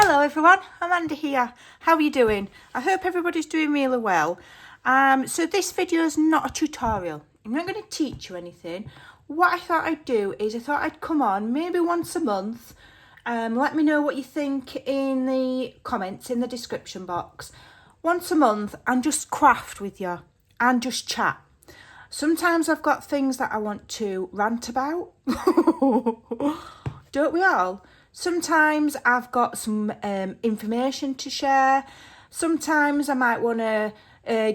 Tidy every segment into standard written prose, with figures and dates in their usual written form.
Hello everyone, Amanda here. How are you doing? I hope everybody's doing really well. So this video is not a tutorial. I'm not going to teach you anything. What I thought I'd do is I thought I'd come on maybe once a month. Let me know what you think in the comments in the description box. Once a month and just craft with you and just chat. Sometimes I've got things that I want to rant about. Don't we all? Sometimes I've got some information to share. Sometimes I might want to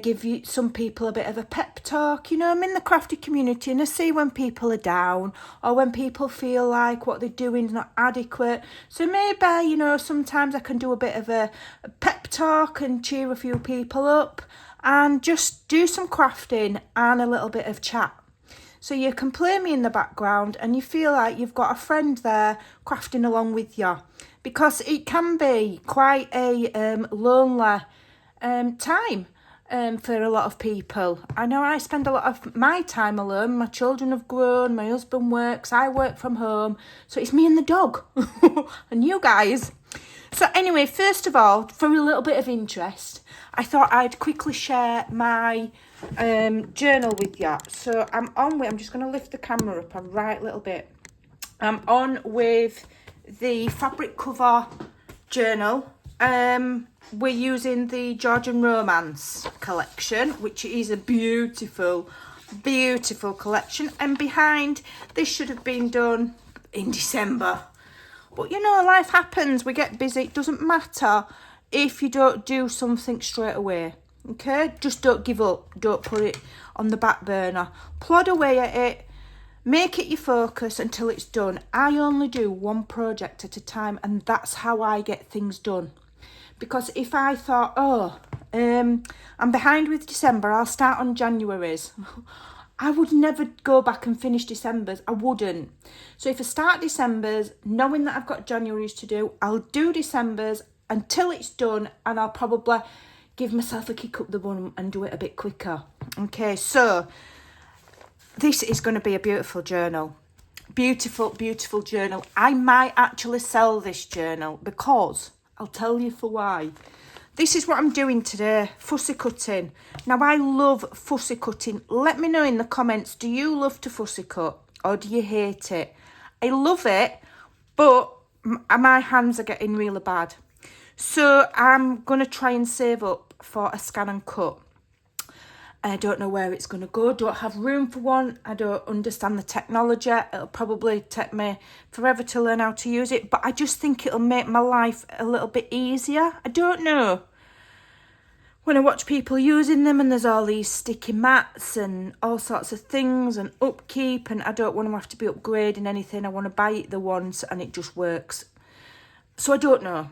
give you some people a bit of a pep talk. You know, I'm in the crafty community and I see when people are down or when people feel like what they're doing is not adequate. So maybe, you know, sometimes I can do a bit of a pep talk and cheer a few people up and just do some crafting and a little bit of chat. So you can play me in the background and you feel like you've got a friend there crafting along with you. Because it can be quite a lonely time for a lot of people. I know I spend a lot of my time alone. My children have grown, my husband works, I work from home. So it's me and the dog and you guys. So anyway, first of all, for a little bit of interest, I thought I'd quickly share my journal with you. So I'm just going to lift the camera up a right little bit. I'm on with the fabric cover journal. We're using the Georgian Romance collection, which is a beautiful, beautiful collection. And behind, this should have been done in December. But you know, life happens, we get busy. It doesn't matter if you don't do something straight away. Okay, just don't give up. Don't put it on the back burner. Plod away at it. Make it your focus until it's done. I only do one project at a time, and that's how I get things done. Because if I thought, I'm behind with December, I'll start on January's. I would never go back and finish December's. I wouldn't. So if I start December's, knowing that I've got January's to do, I'll do December's until it's done, and I'll probably give myself a kick up the bum and do it a bit quicker. Okay, so this is going to be a beautiful journal. Beautiful, beautiful journal. I might actually sell this journal because I'll tell you for why. This is what I'm doing today, fussy cutting. Now, I love fussy cutting. Let me know in the comments, do you love to fussy cut or do you hate it? I love it, but my hands are getting really bad. So I'm going to try and save up for a scan and cut. I don't know where it's going to go. Don't have room for one. I don't understand the technology. It'll probably take me forever to learn how to use it. But I just think it'll make my life a little bit easier. I don't know. When I watch people using them and there's all these sticky mats and all sorts of things and upkeep, and I don't want to have to be upgrading anything. I want to buy it the once and it just works. So I don't know.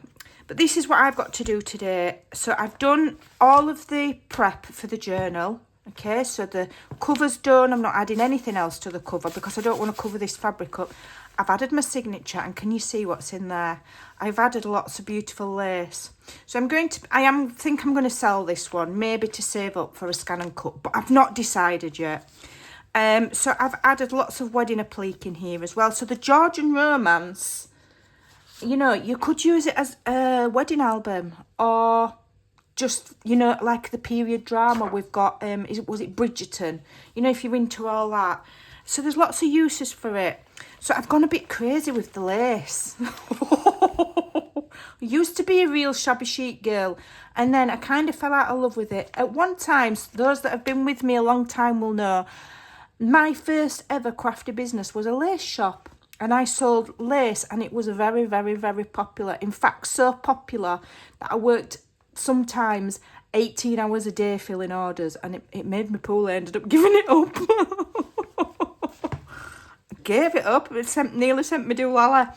But this is what I've got to do today. So I've done all of the prep for the journal. Okay, so the cover's done. I'm not adding anything else to the cover because I don't want to cover this fabric up. I've added my signature, and can you see what's in there? I've added lots of beautiful lace. So I think I'm going to sell this one, maybe to save up for a scan and cut, but I've not decided yet. So I've added lots of wedding applique in here as well. So the Georgian Romance, you know, you could use it as a wedding album or just, you know, like the period drama we've got. Was it Bridgerton? You know, if you're into all that. So there's lots of uses for it. So I've gone a bit crazy with the lace. I used to be a real shabby chic girl, and then I kind of fell out of love with it. At one time, those that have been with me a long time will know, my first ever crafty business was a lace shop. And I sold lace, and it was very, very, very popular. In fact, so popular that I worked sometimes 18 hours a day filling orders, and it made me poor. I ended up giving it up. I gave it up. It nearly sent me doolala.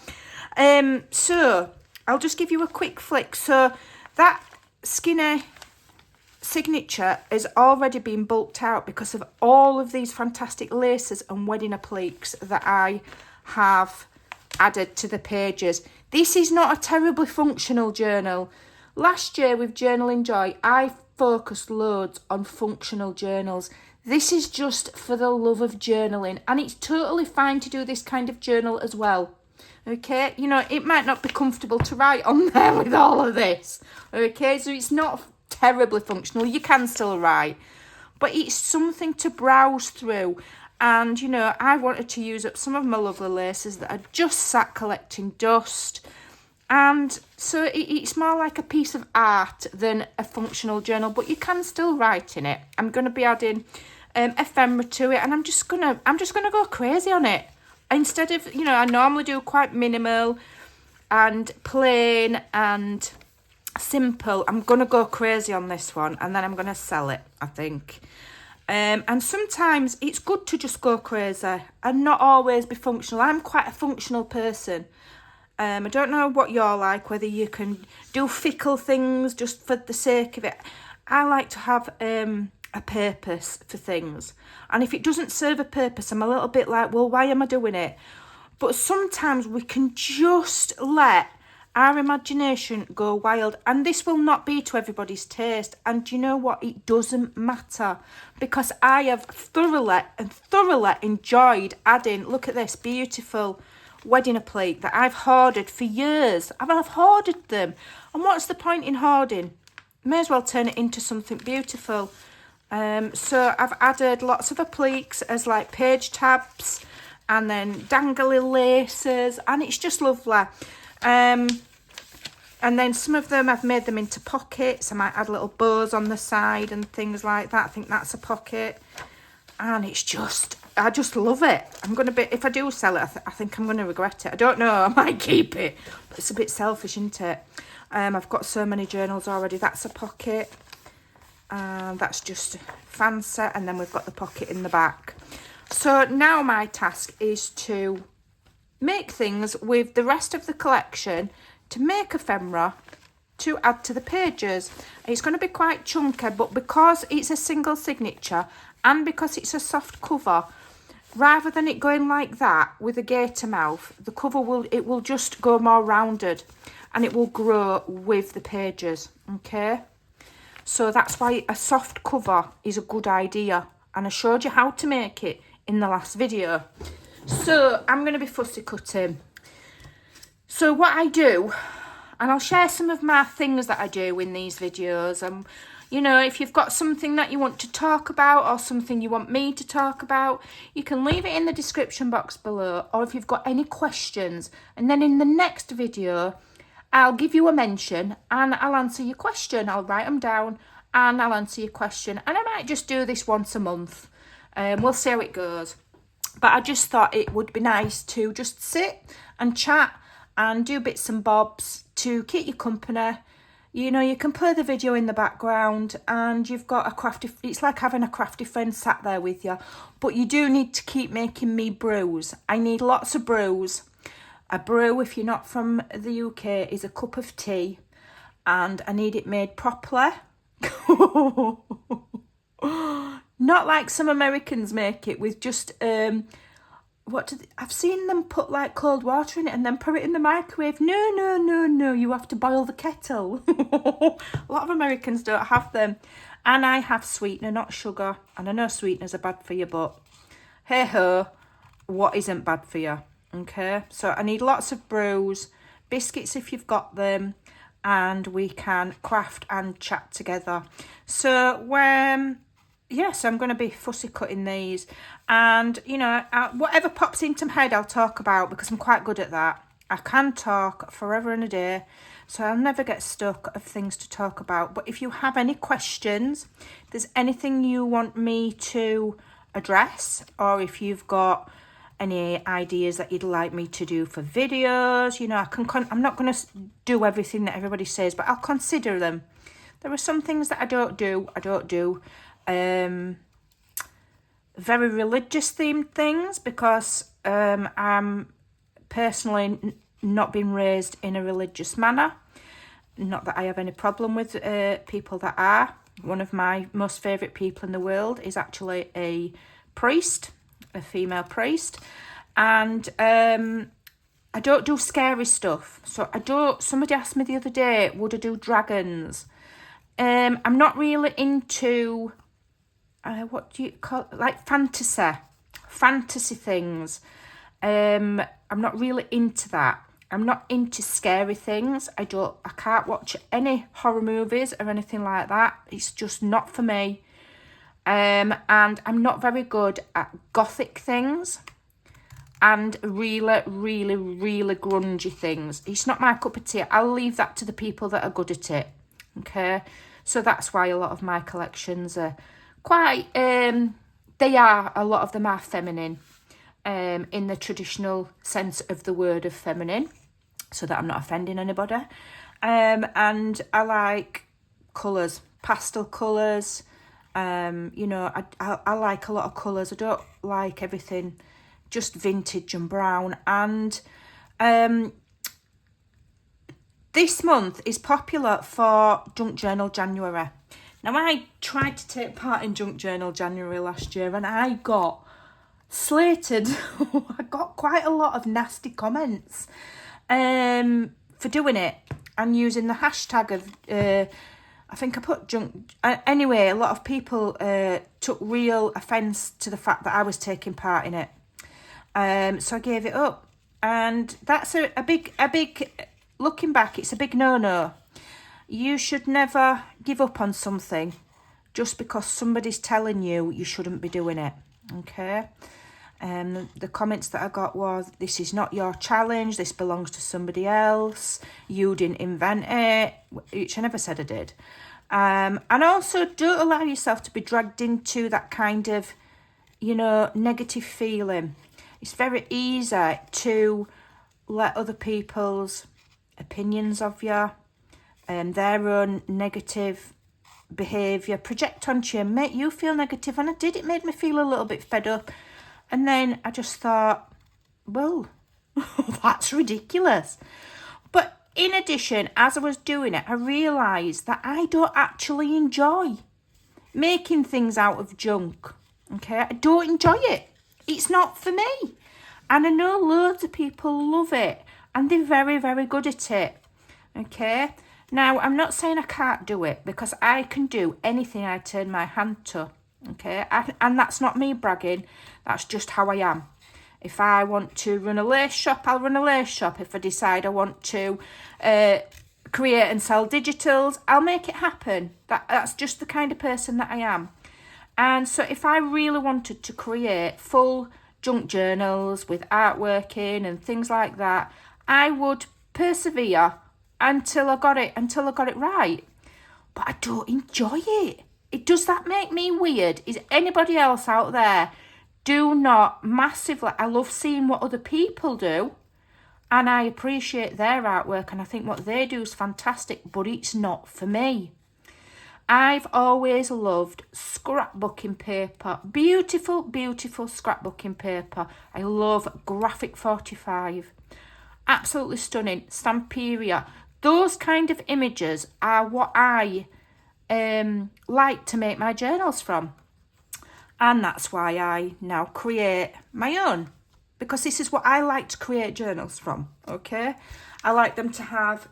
So I'll just give you a quick flick. So that skinny signature has already been bulked out because of all of these fantastic laces and wedding appliques that I have added to the pages. This is not a terribly functional journal. Last year with Journaling Joy, I focused loads on functional journals. This is just for the love of journaling, and it's totally fine to do this kind of journal as well. Okay, you know, it might not be comfortable to write on there with all of this. Okay, so it's not terribly functional. You can still write, but it's something to browse through. And, you know, I wanted to use up some of my lovely laces that had just sat collecting dust. And so it's more like a piece of art than a functional journal, but you can still write in it. I'm going to be adding ephemera to it, and I'm just gonna go crazy on it. Instead of, you know, I normally do quite minimal and plain and simple. I'm going to go crazy on this one, and then I'm going to sell it, I think. And sometimes it's good to just go crazy and not always be functional. I'm quite a functional person. I don't know what you're like, whether you can do fickle things just for the sake of it. I like to have a purpose for things. And if it doesn't serve a purpose, I'm a little bit like, well, why am I doing it? But sometimes we can just let our imagination go wild. And this will not be to everybody's taste. And you know what? It doesn't matter. Because I have thoroughly enjoyed adding, look at this, beautiful wedding applique that I've hoarded for years. I've hoarded them. And what's the point in hoarding? May as well turn it into something beautiful. So I've added lots of appliques as like page tabs and then dangly laces, and it's just lovely. And then some of them I've made them into pockets. I might add little bows on the side and things like that. I think that's a pocket. And it's just, I just love it. I'm going to be, if I do sell it, I think I'm going to regret it. I don't know, I might keep it. But it's a bit selfish, isn't it? I've got so many journals already. That's a pocket. And that's just fancy. And then we've got the pocket in the back. So now my task is to make things with the rest of the collection to make ephemera to add to the pages. It's going to be quite chunky, but because it's a single signature and because it's a soft cover, rather than it going like that with a gator mouth, the cover will just go more rounded and it will grow with the pages. Okay, so that's why a soft cover is a good idea, and I showed you how to make it in the last video. So I'm going to be fussy cutting. So what I do, and I'll share some of my things that I do in these videos. You know, if you've got something that you want to talk about or something you want me to talk about, you can leave it in the description box below. Or if you've got any questions, and then in the next video, I'll give you a mention and I'll answer your question. I'll write them down and I'll answer your question. And I might just do this once a month. We'll see how it goes. But I just thought it would be nice to just sit and chat and do bits and bobs to keep you company. You know, you can play the video in the background and you've got a crafty, it's like having a crafty friend sat there with you. But you do need to keep making me brews. I need lots of brews. A brew, if you're not from the UK, is a cup of tea, and I need it made properly. Not like some Americans make it with just I've seen them put like cold water in it and then put it in the microwave. No, you have to boil the kettle. A lot of Americans don't have them. And I have sweetener, not sugar. And I know sweeteners are bad for you, but hey ho, what isn't bad for you? Okay, so I need lots of brews, biscuits if you've got them, and we can craft and chat together. So yes, I'm going to be fussy cutting these, and you know, whatever pops into my head I'll talk about, because I'm quite good at that. I can talk forever and a day, so I'll never get stuck of things to talk about. But if you have any questions, if there's anything you want me to address, or if you've got any ideas that you'd like me to do for videos, you know, I'm not going to do everything that everybody says, but I'll consider them. There are some things that I don't do. Very religious themed things, because I'm personally not been raised in a religious manner. Not that I have any problem with people that are. One of my most favourite people in the world is actually a priest, a female priest, and I don't do scary stuff. So somebody asked me the other day, would I do dragons? I'm not really into what do you call it? Like fantasy things. I'm not really into that. I'm not into scary things. I can't watch any horror movies or anything like that. It's just not for me. And I'm not very good at gothic things and really, really, really grungy things. It's not my cup of tea. I'll leave that to the people that are good at it. Okay, so that's why a lot of my collections are quite, a lot of them are feminine, in the traditional sense of the word of feminine, so that I'm not offending anybody. And I like colours, pastel colours. You know, I like a lot of colours. I don't like everything just vintage and brown. And this month is popular for Junk Journal January. Now, I tried to take part in Junk Journal January last year and I got slated. I got quite a lot of nasty comments for doing it and using the hashtag of, I think I put junk. Anyway, a lot of people took real offence to the fact that I was taking part in it. So I gave it up. And that's a big, looking back, it's a big no-no. You should never give up on something just because somebody's telling you you shouldn't be doing it, okay? The comments that I got was, this is not your challenge, this belongs to somebody else, you didn't invent it, which I never said I did. And also, don't allow yourself to be dragged into that kind of, you know, negative feeling. It's very easy to let other people's opinions of you and their own negative behaviour project onto you and make you feel negative. And it made me feel a little bit fed up. And then I just thought, well, that's ridiculous. But in addition, as I was doing it, I realised that I don't actually enjoy making things out of junk. Okay, I don't enjoy it. It's not for me. And I know loads of people love it and they're very, very good at it. Okay, now I'm not saying I can't do it because I can do anything I turn my hand to. Okay, and that's not me bragging. That's just how I am. If I want to run a lace shop, I'll run a lace shop. If I decide I want to create and sell digitals, I'll make it happen. That's just the kind of person that I am. And so if I really wanted to create full junk journals with artwork in and things like that, I would persevere until I got it right. But I don't enjoy it. Does that make me weird? Is anybody else out there? Do not massively. I love seeing what other people do and I appreciate their artwork and I think what they do is fantastic, but it's not for me. I've always loved scrapbooking paper. Beautiful, beautiful scrapbooking paper. I love Graphic 45. Absolutely stunning. Stamperia. Those kind of images are what I like to make my journals from. And that's why I now create my own. Because this is what I like to create journals from, okay? I like them to have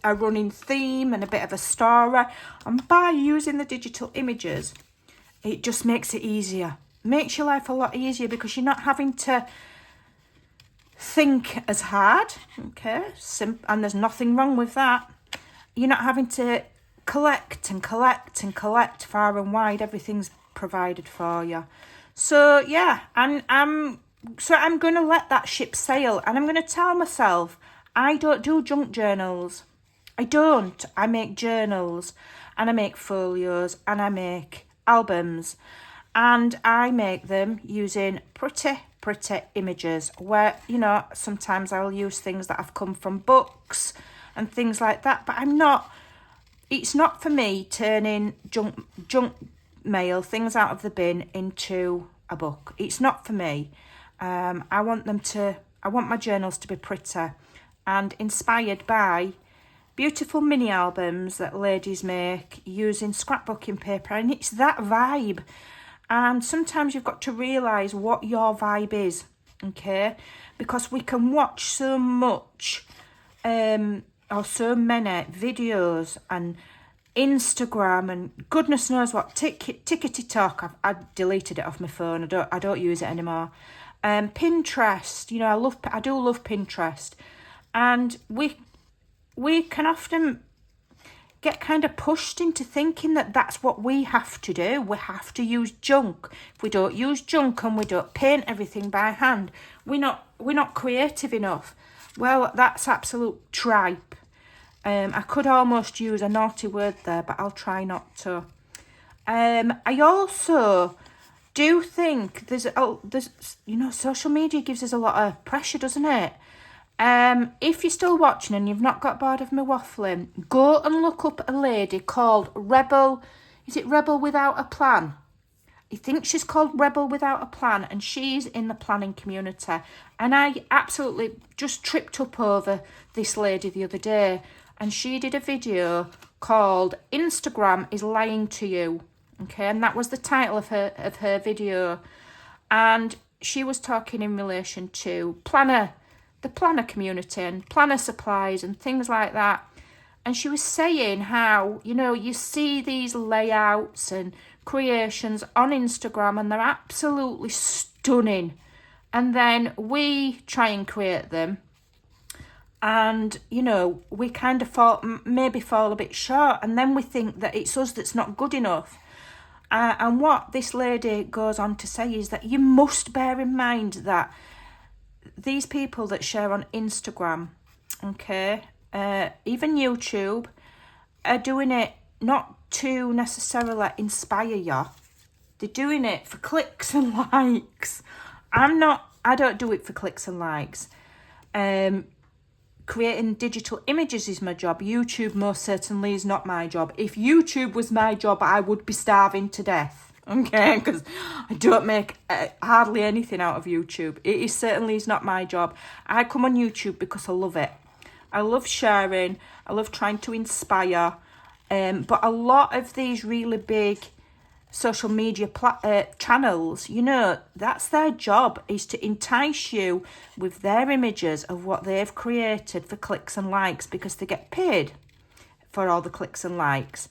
a running theme and a bit of a story. And by using the digital images, it just makes it easier. Makes your life a lot easier because you're not having to think as hard, okay? And there's nothing wrong with that. You're not having to collect and collect and collect far and wide. Everything's provided for you. So yeah, and I'm going to let that ship sail and I'm going to tell myself I don't do junk journals. I don't. I make journals and I make folios and I make albums and I make them using pretty images where, you know, sometimes I'll use things that have come from books and things like that, but it's not for me turning junk mail, things out of the bin, into a book. It's not for me. I want my journals to be pretty and inspired by beautiful mini albums that ladies make using scrapbooking paper, and it's that vibe. And sometimes you've got to realise what your vibe is, okay? Because we can watch so much or so many videos and Instagram and goodness knows what, tickety talk. I've deleted it off my phone. I don't use it anymore. Pinterest. You know, I do love Pinterest, and we can often get kind of pushed into thinking that that's what we have to do. We have to use junk. If we don't use junk and we don't paint everything by hand, we're not creative enough. Well, that's absolute tripe. I could almost use a naughty word there, but I'll try not to. I also do think there's you know, social media gives us a lot of pressure, doesn't it? If you're still watching and you've not got bored of me waffling, go and look up a lady called Rebel. Is it Rebel Without a Plan? I think she's called Rebel Without a Plan, and she's in the planning community. And I absolutely just tripped up over this lady the other day, and she did a video called Instagram is Lying to You. Okay, and that was the title of her video. And she was talking in relation to the planner community and planner supplies and things like that. And she was saying how, you know, you see these layouts and creations on Instagram and they're absolutely stunning. And then we try and create them. And, you know, we kind of maybe fall a bit short. And then we think that it's us that's not good enough. And what this lady goes on to say is that you must bear in mind that these people that share on Instagram, okay, even YouTube, are doing it not to necessarily inspire you. They're doing it for clicks and likes. I don't do it for clicks and likes. Creating digital images is my job. YouTube most certainly is not my job. If YouTube was my job, I would be starving to death. Okay, because I don't make hardly anything out of YouTube. It certainly is not my job. I come on YouTube because I love it. I love sharing. I love trying to inspire. But a lot of these really big social media channels, you know, that's their job, is to entice you with their images of what they've created for clicks and likes, because they get paid for all the clicks and likes.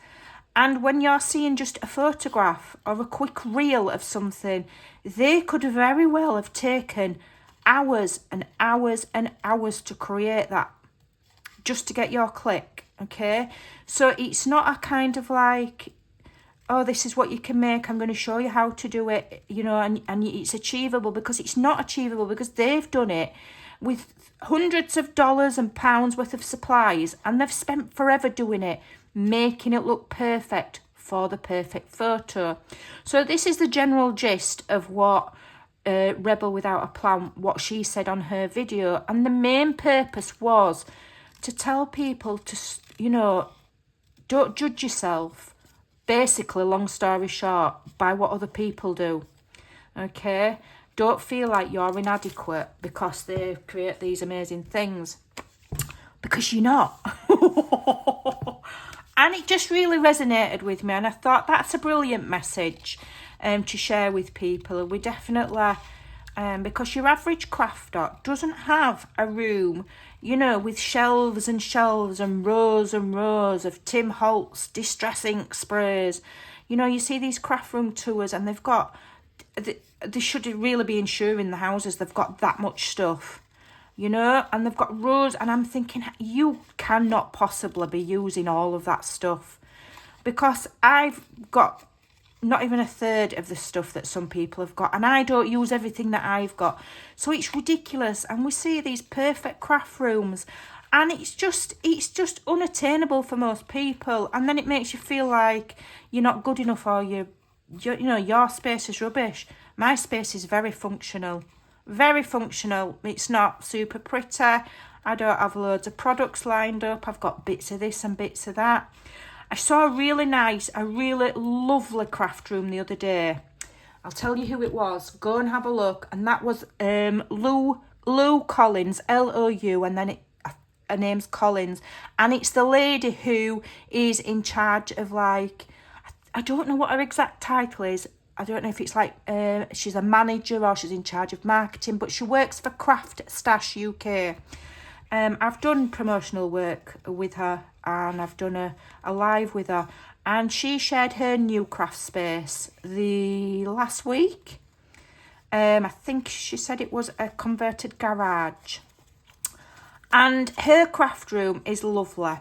And when you're seeing just a photograph or a quick reel of something, they could very well have taken hours and hours and hours to create that just to get your click, okay? So it's not a kind of like, oh, this is what you can make, I'm going to show you how to do it, you know, and it's achievable, because it's not achievable, because they've done it with hundreds of dollars and pounds worth of supplies, and they've spent forever doing it, making it look perfect for the perfect photo. So this is the general gist of what Rebel Without a Plan, what she said on her video. And the main purpose was to tell people to, you know, don't judge yourself, basically, long story short, by what other people do. Okay? Don't feel like you're inadequate because they create these amazing things. Because you're not. And it just really resonated with me, and I thought that's a brilliant message to share with people. And we definitely, because your average crafter doesn't have a room, you know, with shelves and shelves and rows of Tim Holtz distress ink sprays. You know, you see these craft room tours and they've got, they should really be insuring the houses, they've got that much stuff. You know, and they've got rows, and I'm thinking, you cannot possibly be using all of that stuff, because I've got not even a third of the stuff that some people have got, and I don't use everything that I've got. So it's ridiculous, and we see these perfect craft rooms, and it's just unattainable for most people, and then it makes you feel like you're not good enough, or you know, your space is rubbish. My space is very functional. Very functional. It's not super pretty. I don't have loads of products lined up. I've got bits of this and bits of that. I saw a really lovely craft room the other day. I'll tell you who it was. Go and have a look. And that was Lou Collins, Lou, and then her name's Collins. And it's the lady who is in charge of, like, I don't know what her exact title is. I don't know if it's like she's a manager or she's in charge of marketing, but she works for Craft Stash UK. I've done promotional work with her, and I've done a live with her, and she shared her new craft space the last week. I think she said it was a converted garage. And her craft room is lovely.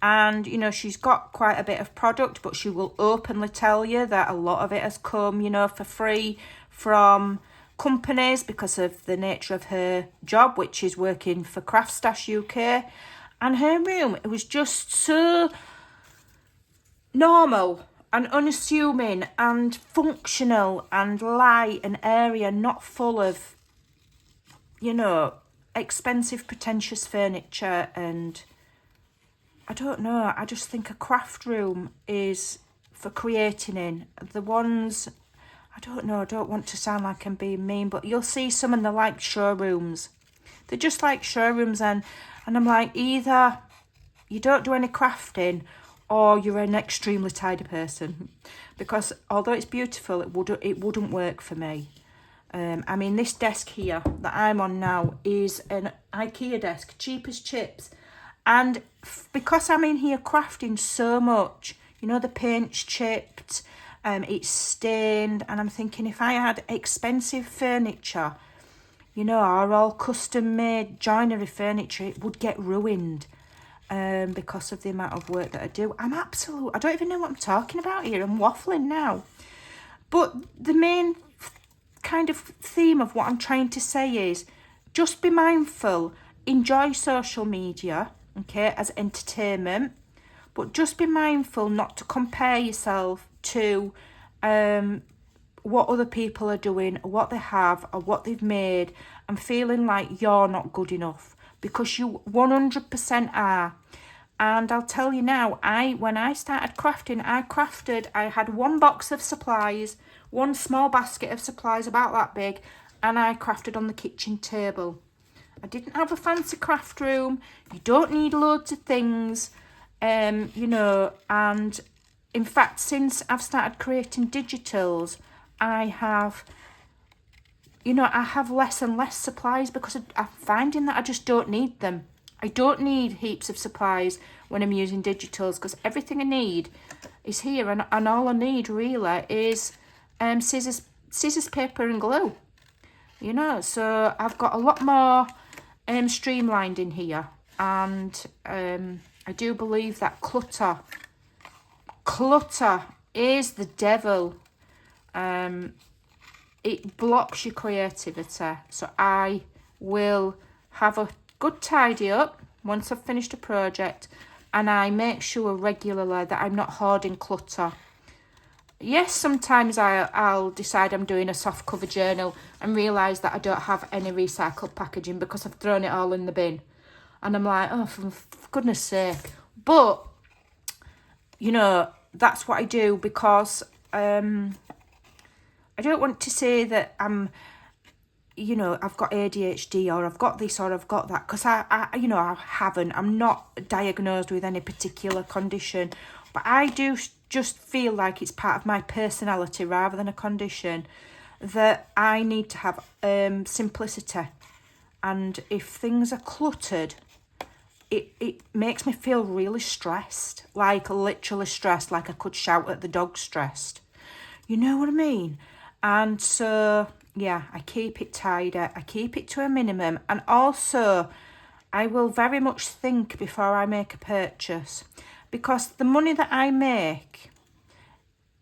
And, you know, she's got quite a bit of product, but she will openly tell you that a lot of it has come, you know, for free from companies because of the nature of her job, which is working for Craft Stash UK. And her room, it was just so normal and unassuming and functional and light and airy and not full of, you know, expensive, pretentious furniture. And I don't know, I just think a craft room is for creating in. The ones, I don't know, I don't want to sound like I'm being mean, but you'll see some and they're like showrooms. They're just like showrooms, and I'm like, either you don't do any crafting or you're an extremely tidy person. Because although it's beautiful, it wouldn't work for me. I mean, this desk here that I'm on now is an IKEA desk, cheap as chips. And because I'm in here crafting so much, you know, the paint's chipped, it's stained. And I'm thinking if I had expensive furniture, you know, or all custom made joinery furniture, it would get ruined. Because of the amount of work that I do. I don't even know what I'm talking about here. I'm waffling now. But the main kind of theme of what I'm trying to say is just be mindful, enjoy social media, okay, as entertainment, but just be mindful not to compare yourself to what other people are doing, or what they have, or what they've made, and feeling like you're not good enough. Because you 100% are. And I'll tell you now, when I started crafting, I had one box of supplies, one small basket of supplies about that big, and I crafted on the kitchen table. I didn't have a fancy craft room. You don't need loads of things, you know, and in fact, since I've started creating digitals, I have less and less supplies because I'm finding that I just don't need them. I don't need heaps of supplies when I'm using digitals because everything I need is here, and all I need really is scissors, paper and glue. You know, so I've got a lot more streamlined in here, and I do believe that clutter is the devil. It blocks your creativity. So I will have a good tidy up once I've finished a project, and I make sure regularly that I'm not hoarding clutter. Yes, sometimes I'll decide I'm doing a soft cover journal and realise that I don't have any recycled packaging because I've thrown it all in the bin. And I'm like, oh, for goodness sake. But, you know, that's what I do because I don't want to say that I'm, you know, I've got ADHD or I've got this or I've got that, because I haven't. I'm not diagnosed with any particular condition, but I do just feel like it's part of my personality rather than a condition, that I need to have simplicity. And if things are cluttered, it makes me feel really stressed, like literally stressed, like I could shout at the dog stressed. You know what I mean? And so, yeah, I keep it tidy. I keep it to a minimum. And also, I will very much think before I make a purchase. Because the money that I make...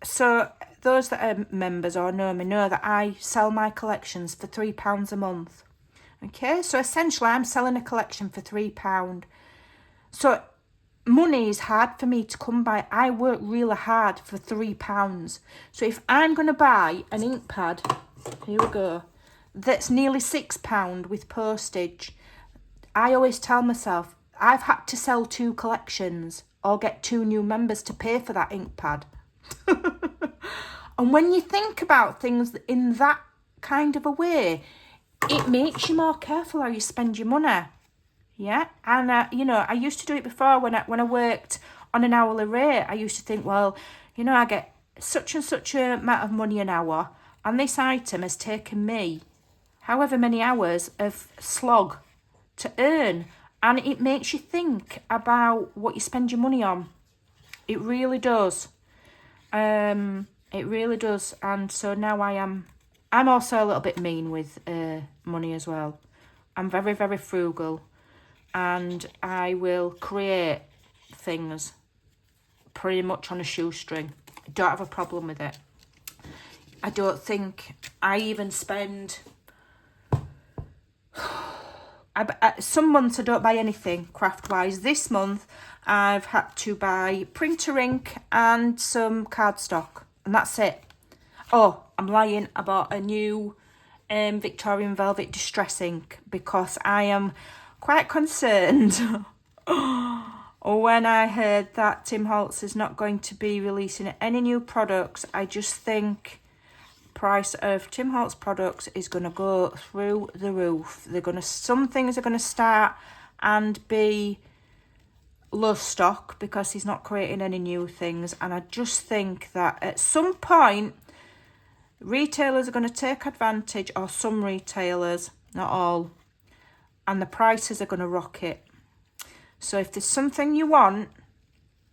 So, those that are members or know me know that I sell my collections for £3 a month. Okay? So, essentially, I'm selling a collection for £3. So, money is hard for me to come by. I work really hard for £3. So if I'm going to buy an ink pad, here we go, that's nearly £6 with postage, I always tell myself I've had to sell 2 collections or get 2 new members to pay for that ink pad. And when you think about things in that kind of a way, it makes you more careful how you spend your money. Yeah, and I used to do it before when I worked on an hourly rate. I used to think, well, I get such and such a amount of money an hour, and this item has taken me however many hours of slog to earn, and it makes you think about what you spend your money on. It really does. It really does, and so now I am I'm also a little bit mean with money as well. I'm very, very frugal, and I will create things pretty much on a shoestring. I don't have a problem with it. I don't think I even spend... some months I don't buy anything craft-wise. This month I've had to buy printer ink and some cardstock, and that's it. Oh, I'm lying. I bought a new Victorian Velvet Distress ink because I am quite concerned when I heard that Tim Holtz is not going to be releasing any new products. I just think price of Tim Holtz products is going to go through the roof. Some things are going to start and be low stock because he's not creating any new things, and I just think that at some point retailers are going to take advantage, or some retailers, not all, and the prices are going to rocket. So if there's something you want,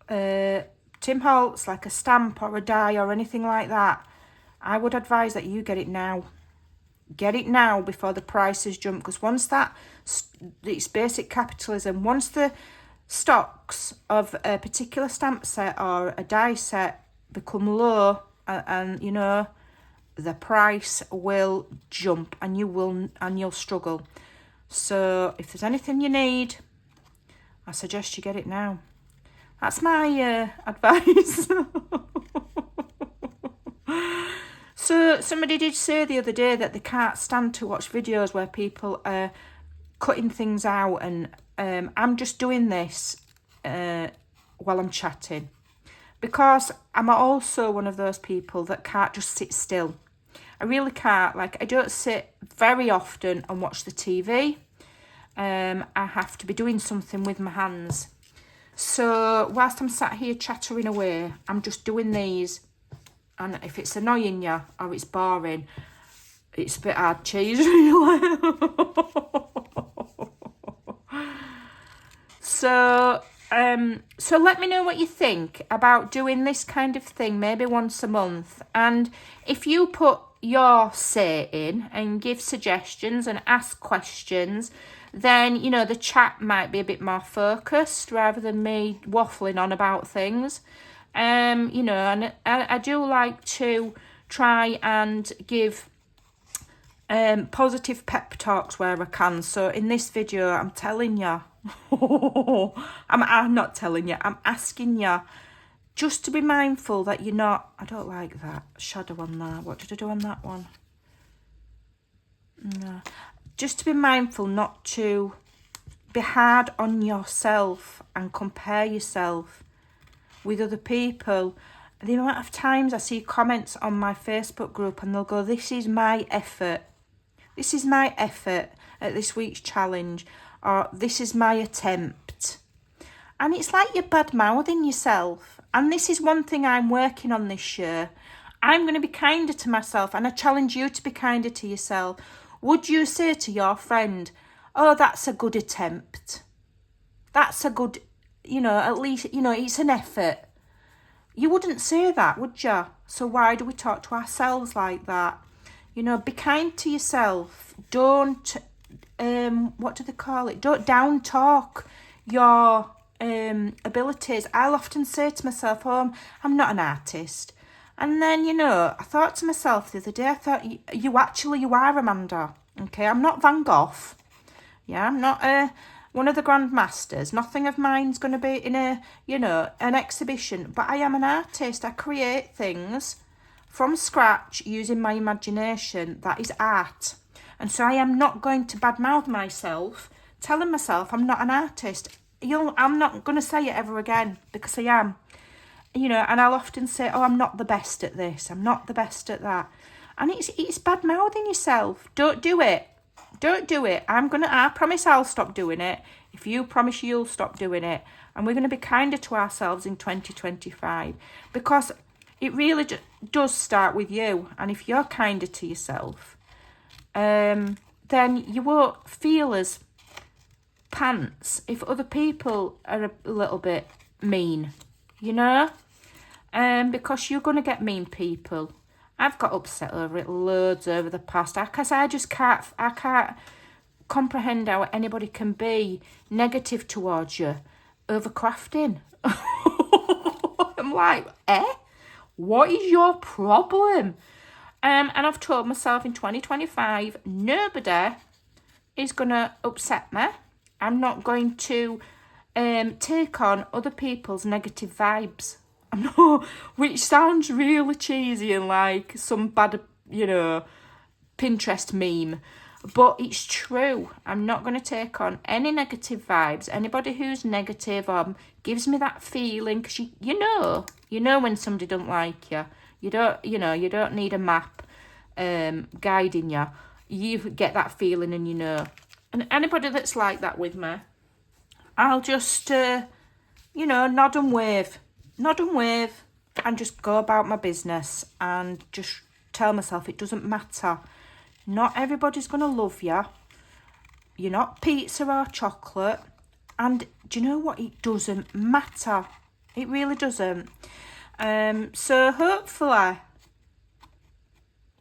Tim Holtz, like a stamp or a die or anything like that, I would advise that you get it now. Get it now before the prices jump, because once it's basic capitalism, once the stocks of a particular stamp set or a die set become low, and you know, the price will jump and you'll struggle. So if there's anything you need, I suggest you get it now. That's my advice. So somebody did say the other day that they can't stand to watch videos where people are cutting things out, and I'm just doing this while I'm chatting, because I'm also one of those people that can't just sit still. I really can't. Like, I don't sit very often and watch the TV. I have to be doing something with my hands. So whilst I'm sat here chattering away, I'm just doing these. And if it's annoying you or it's boring, it's a bit hard cheese, really. So let me know what you think about doing this kind of thing, maybe once a month. And if you put your say in and give suggestions and ask questions, then, you know, the chat might be a bit more focused rather than me waffling on about things. You know, and I do like to try and give positive pep talks where I can. So in this video, I'm telling you, I'm not telling you, I'm asking you just to be mindful that you're not... I don't like that shadow on there. What did I do on that one? No. Just to be mindful not to be hard on yourself and compare yourself with other people. The amount of times I see comments on my Facebook group and they'll go, this is my effort. This is my effort at this week's challenge, or this is my attempt. And it's like you're bad-mouthing yourself. And this is one thing I'm working on this year. I'm going to be kinder to myself, and I challenge you to be kinder to yourself. Would you say to your friend, oh, that's a good attempt? That's a good... You know, at least, you know, it's an effort. You wouldn't say that, would you? So why do we talk to ourselves like that? You know, be kind to yourself. Don't, what do they call it? Don't down talk your abilities. I'll often say to myself, oh, I'm not an artist. And then, you know, I thought to myself the other day, I thought, you are, Amanda. Okay, I'm not Van Gogh. Yeah, I'm not one of the grandmasters. Nothing of mine's going to be in a, you know, an exhibition. But I am an artist. I create things from scratch using my imagination. That is art. And so I am not going to badmouth myself, telling myself I'm not an artist. I'm not going to say it ever again, because I am. You know, and I'll often say, oh, I'm not the best at this. I'm not the best at that. And it's bad-mouthing yourself. Don't do it. Don't do it. I promise I'll stop doing it if you promise you'll stop doing it. And we're going to be kinder to ourselves in 2025, because it really does start with you. And if you're kinder to yourself, then you won't feel as pants if other people are a little bit mean, you know? Because you're going to get mean people. I've got upset over it loads over the past. Because I can't comprehend how anybody can be negative towards you over crafting. I'm like, what is your problem? And I've told myself in 2025, nobody is going to upset me. I'm not going to take on other people's negative vibes. I know, which sounds really cheesy and like some bad, Pinterest meme. But it's true. I'm not going to take on any negative vibes. Anybody who's negative gives me that feeling. Because you know when somebody don't like you. You don't need a map guiding you. You get that feeling and you know. And anybody that's like that with me, I'll just, nod and wave. Nod and wave and just go about my business and just tell myself it doesn't matter. Not everybody's going to love you. You're not pizza or chocolate. And do you know what? It doesn't matter. It really doesn't. So hopefully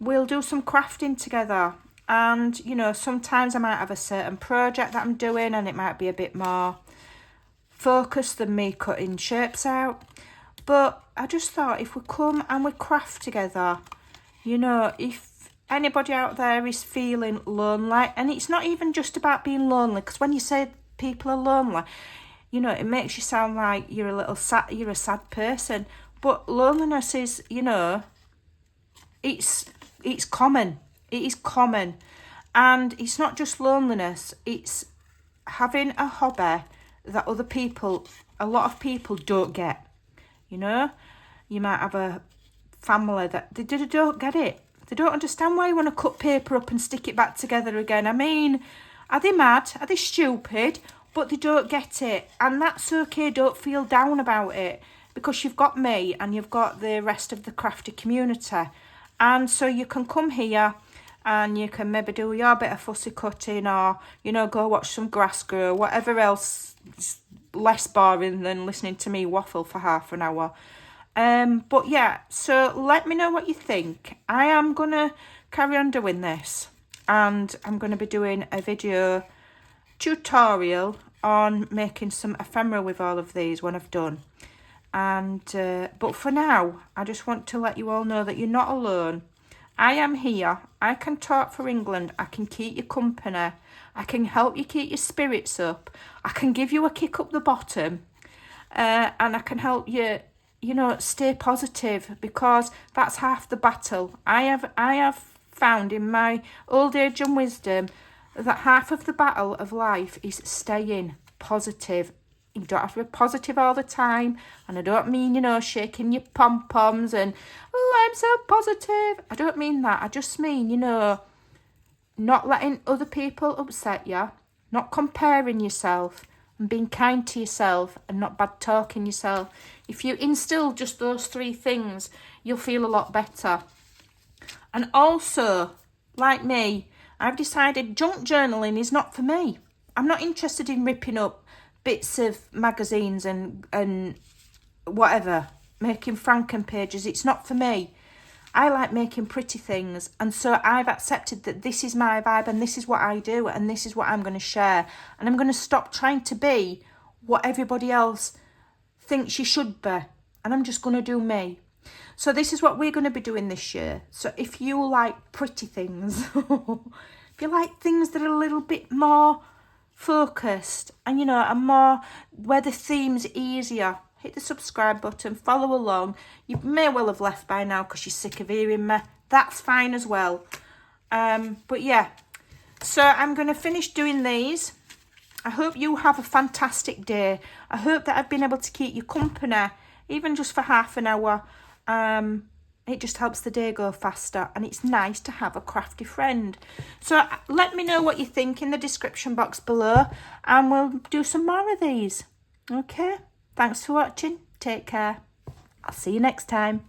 we'll do some crafting together. And, sometimes I might have a certain project that I'm doing and it might be a bit more focused than me cutting shapes out. But I just thought if we come and we craft together, if anybody out there is feeling lonely, and it's not even just about being lonely, because when you say people are lonely, it makes you sound like you're a sad person. But loneliness is, it's common. It is common. And it's not just loneliness, it's having a hobby that a lot of people don't get. You might have a family that they don't get it. They don't understand why you want to cut paper up and stick it back together again. I mean, are they mad? Are they stupid? But they don't get it. And that's okay. Don't feel down about it. Because you've got me and you've got the rest of the crafty community. And so you can come here and you can maybe do your bit of fussy cutting or, go watch some grass grow, whatever else is less boring than listening to me waffle for half an hour. But yeah, so let me know what you think. I am going to carry on doing this and I'm going to be doing a video tutorial on making some ephemera with all of these when I've done. And but for now, I just want to let you all know that you're not alone. I am here. I can talk for England. I can keep you company. I can help you keep your spirits up. I can give you a kick up the bottom. And I can help you, stay positive, because that's half the battle. I have found in my old age and wisdom that half of the battle of life is staying positive. You don't have to be positive all the time. And I don't mean, shaking your pom-poms and, oh, I'm so positive. I don't mean that. I just mean, not letting other people upset you, not comparing yourself and being kind to yourself and not bad talking yourself. If you instill just those 3 things, you'll feel a lot better. And also, like me, I've decided junk journaling is not for me. I'm not interested in ripping up bits of magazines and whatever, making Franken pages. It's not for me. I like making pretty things, and so I've accepted that this is my vibe and this is what I do and this is what I'm going to share, and I'm going to stop trying to be what everybody else thinks you should be, and I'm just going to do me. So this is what we're going to be doing this year. So if you like pretty things, if you like things that are a little bit more focused and and more where the theme's easier, hit the subscribe button, follow along. You may well have left by now because you're sick of hearing me. That's fine as well. But yeah, so I'm going to finish doing these. I hope you have a fantastic day. I hope that I've been able to keep you company, even just for half an hour. It just helps the day go faster, and it's nice to have a crafty friend. So let me know what you think in the description box below, and we'll do some more of these. Okay, thanks for watching. Take care. I'll see you next time.